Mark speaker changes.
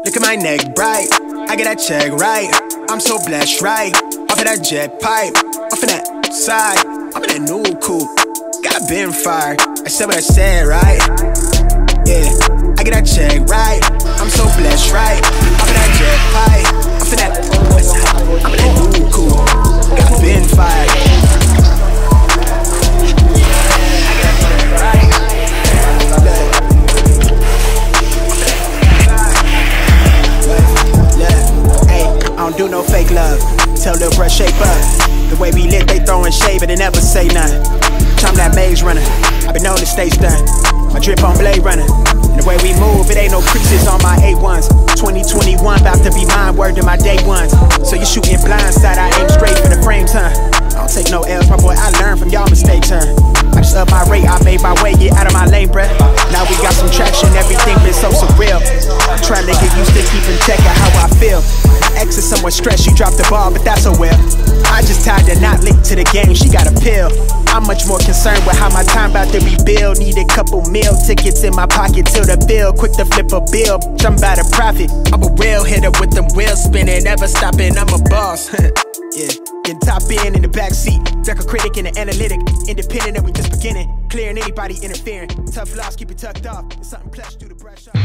Speaker 1: Look at my neck bright, I get that check right. I'm so blessed, right? Off of that jet pipe, off of that side, I'm in that new coupe. Got been fired, I said what I said, right? Yeah, I get that check right. I'm so blessed, right? Off of that jet pipe, off of that side, I'm in that new coupe. Got been fired. I don't do no fake love. Tell little bruh shape up. The way we lit, they throwing shade, but they never say nothing. I'm that maze runner. I been on the stage done. My drip on Blade Runner. And the way we move, it ain't no creases on my A1s. 2021 about to be mine, word to my day ones. So you shooting blindside, I aim straight for the frames, huh? I don't take no L's, my boy, I learn from y'all mistakes, huh? I just up my rate, I made my way, get out of my lane, bruh. Now we got some traction, everything been so surreal. I'm trying to get used to keeping check of how I feel. Ex is somewhat stressed, she dropped the ball, but that's so well. I just tied the knot linked to the game, she got a pill. I'm much more concerned with how my time about to rebuild. Need a couple meal tickets in my pocket till the bill. Quick to flip a bill, I'm about to profit. I'm a real hitter with them wheels spinning, never stopping, I'm a boss. Yeah, getting top in the backseat. Deck a critic and an analytic. Independent and we just beginning. Clearing anybody interfering. Tough loss, keep it tucked off. It's something plush through the brush off.